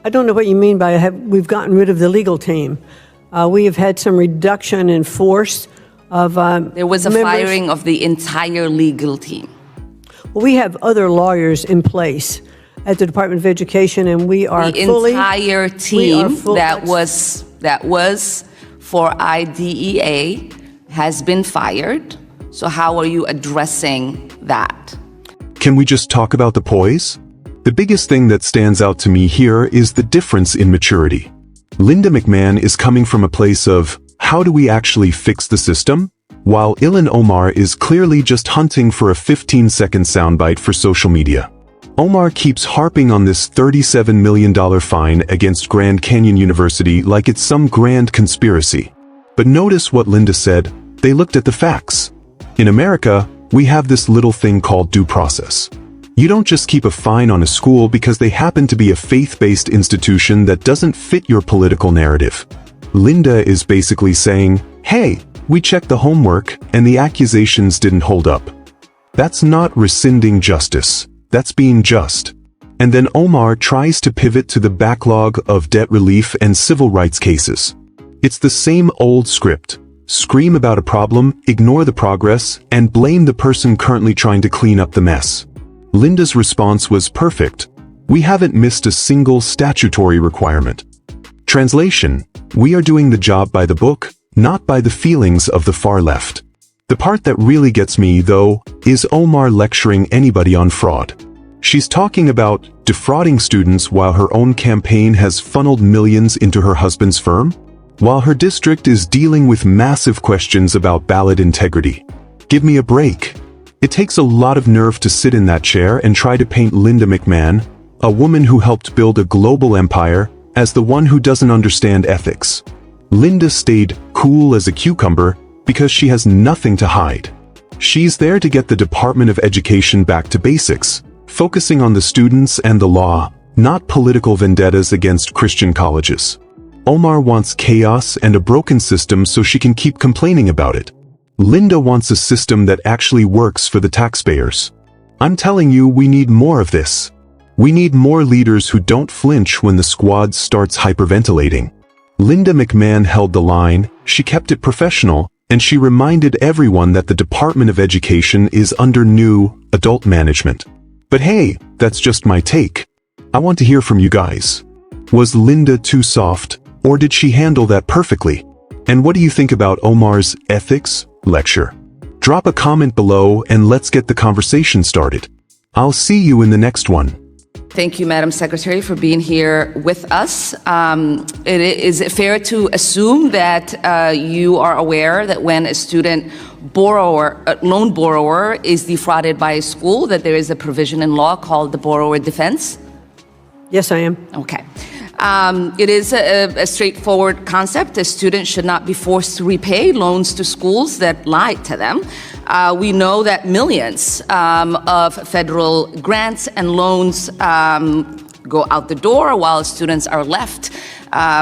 I don't know what you mean by we've gotten rid of the legal team. We have had some reduction in force of There was a members. firing of the entire legal team. Well, we have other lawyers in place at the Department of Education, and we are The fully... entire team that was for IDEA has been fired. So how are you addressing that? Can we just talk about the poise? The biggest thing that stands out to me here is the difference in maturity. Linda McMahon is coming from a place of, how do we actually fix the system? While Ilhan Omar is clearly just hunting for a 15-second soundbite for social media. Omar keeps harping on this $37 million fine against Grand Canyon University like it's some grand conspiracy. But notice what Linda said. They looked at the facts. In America, we have this little thing called due process. You don't just keep a fine on a school because they happen to be a faith-based institution that doesn't fit your political narrative. Linda is basically saying, hey, we checked the homework and the accusations didn't hold up. That's not rescinding justice. That's being just. And then Omar tries to pivot to the backlog of debt relief and civil rights cases. It's the same old script. Scream about a problem, ignore the progress, and blame the person currently trying to clean up the mess. Linda's response was perfect. We haven't missed a single statutory requirement. Translation: we are doing the job by the book, not by the feelings of the far left. The part that really gets me, though, is Omar lecturing anybody on fraud. She's talking about defrauding students while her own campaign has funneled millions into her husband's firm, while her district is dealing with massive questions about ballot integrity. Give me a break. It takes a lot of nerve to sit in that chair and try to paint Linda McMahon, a woman who helped build a global empire, as the one who doesn't understand ethics. Linda stayed cool as a cucumber because she has nothing to hide. She's there to get the Department of Education back to basics, focusing on the students and the law, not political vendettas against Christian colleges. Omar wants chaos and a broken system so she can keep complaining about it. Linda wants a system that actually works for the taxpayers. I'm telling you, we need more of this. We need more leaders who don't flinch when the squad starts hyperventilating. Linda McMahon held the line, she kept it professional, and she reminded everyone that the Department of Education is under new, adult management. But hey, that's just my take. I want to hear from you guys. Was Linda too soft, or did she handle that perfectly? And what do you think about Omar's ethics lecture? Drop a comment below and let's get the conversation started. I'll see you in the next one. Thank you, Madam Secretary, for being here with us. Is it fair to assume that you are aware that when a loan borrower is defrauded by a school, that there is a provision in law called the borrower defense? Yes, I am. Okay. It is a straightforward concept. A student should not be forced to repay loans to schools that lied to them. We know that millions of federal grants and loans go out the door while students are left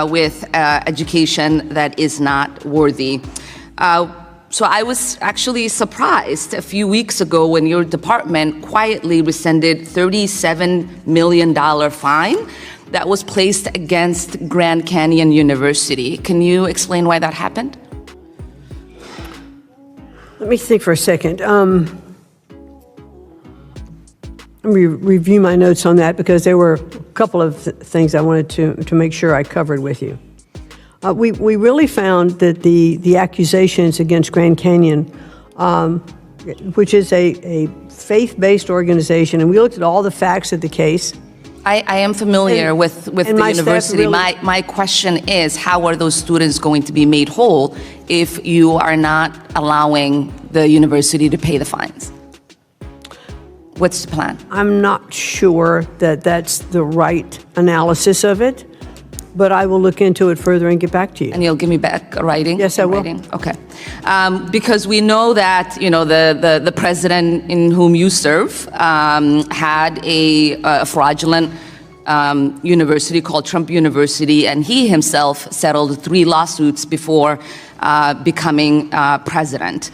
with education that is not worthy. So I was actually surprised a few weeks ago when your department quietly rescinded $37 million fine that was placed against Grand Canyon University. Can you explain why that happened? Let me think for a second. Let me review my notes on that because there were a couple of things I wanted to make sure I covered with you. We really found that the accusations against Grand Canyon, which is a faith-based organization, and we looked at all the facts of the case. I am familiar with the university. My question is, how are those students going to be made whole if you are not allowing the university to pay the fines? What's the plan? I'm not sure that that's the right analysis of it, but I will look into it further and get back to you. And you'll give me back a writing? Yes, I will. Okay. Because we know that, the president in whom you serve had a fraudulent university called Trump University, and he himself settled 3 lawsuits before becoming president.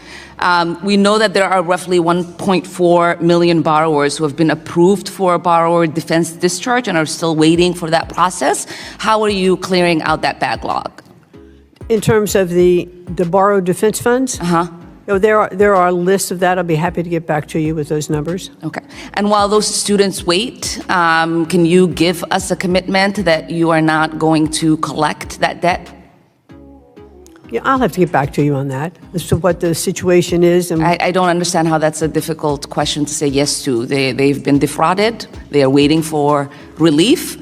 We know that there are roughly 1.4 million borrowers who have been approved for a borrower defense discharge and are still waiting for that process. How are you clearing out that backlog? In terms of the borrowed defense funds? There are lists of that. I'll be happy to get back to you with those numbers. Okay. And while those students wait, can you give us a commitment that you are not going to collect that debt? Yeah, I'll have to get back to you on that as to what the situation is. And I don't understand how that's a difficult question to say yes to. They've been defrauded. They are waiting for relief.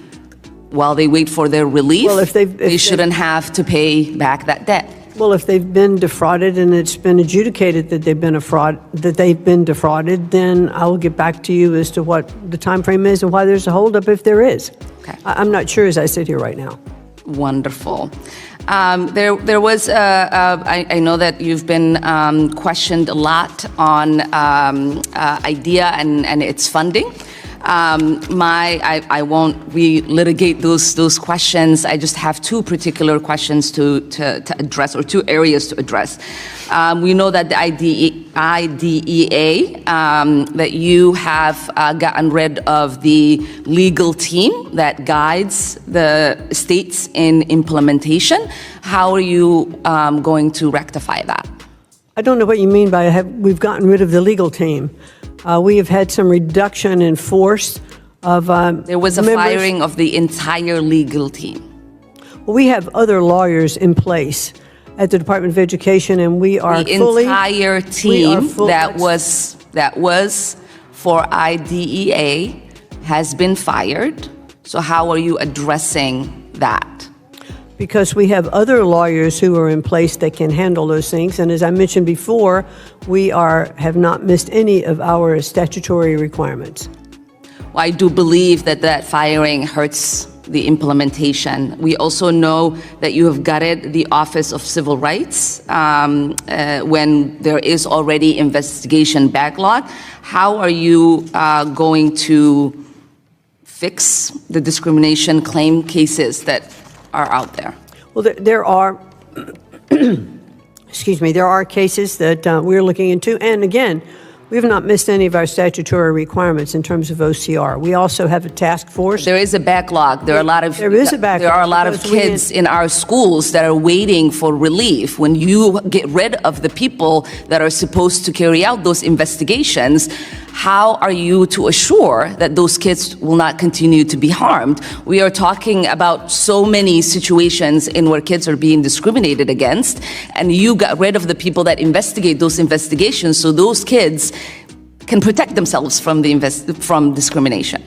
While they wait for their relief, Well, if they shouldn't have to pay back that debt. Well, if they've been defrauded and it's been adjudicated that they've been defrauded, then I will get back to you as to what the time frame is and why there's a holdup if there is. Okay. I'm not sure as I sit here right now. Wonderful. There was, I know that you've been questioned a lot on IDEA and its funding. I won't re-litigate those questions. I just have two particular questions to address, or two areas to address. We know that the IDEA, that you have gotten rid of the legal team that guides the states in implementation. How are you going to rectify that? I don't know what you mean by we've gotten rid of the legal team. We have had some reduction in force of There was a members. firing of the entire legal team. Well, we have other lawyers in place at the Department of Education, and we are The fully... entire team that that's- was for IDEA has been fired. So how are you addressing that? Because we have other lawyers who are in place that can handle those things. And as I mentioned before, we have not missed any of our statutory requirements. Well, I do believe that firing hurts the implementation. We also know that you have gutted the Office of Civil Rights when there is already investigation backlog. How are you going to fix the discrimination claim cases that are out there? Well, there are, there are cases that we're looking into. And again, we have not missed any of our statutory requirements in terms of OCR. We also have a task force. There is a backlog. There are a lot of There is a backlog There are a lot of because we kids in our schools that are waiting for relief. When you get rid of the people that are supposed to carry out those investigations, how are you to assure that those kids will not continue to be harmed? We are talking about so many situations in where kids are being discriminated against, and you got rid of the people that investigate those investigations so those kids can protect themselves from from discrimination.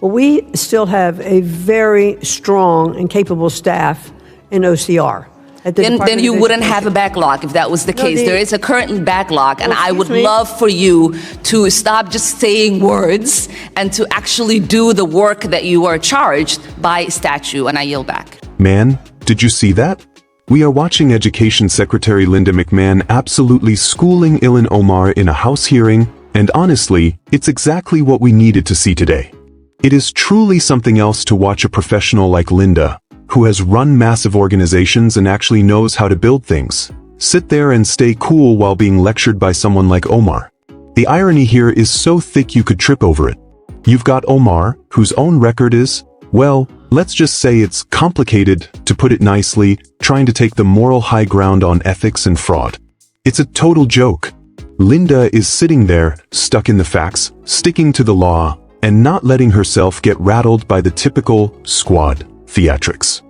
Well, we still have a very strong and capable staff in OCR. Then you wouldn't have a backlog if that was the case. There is a current backlog, and I would love for you to stop just saying words and to actually do the work that you are charged by statute, and I yield back. Man, did you see that? We are watching Education Secretary Linda McMahon absolutely schooling Ilhan Omar in a House hearing, and honestly, it's exactly what we needed to see today. It is truly something else to watch a professional like Linda, who has run massive organizations and actually knows how to build things, sit there and stay cool while being lectured by someone like Omar. The irony here is so thick you could trip over it. You've got Omar, whose own record is, well, let's just say it's complicated, to put it nicely, trying to take the moral high ground on ethics and fraud. It's a total joke. Linda is sitting there, stuck in the facts, sticking to the law, and not letting herself get rattled by the typical squad theatrics.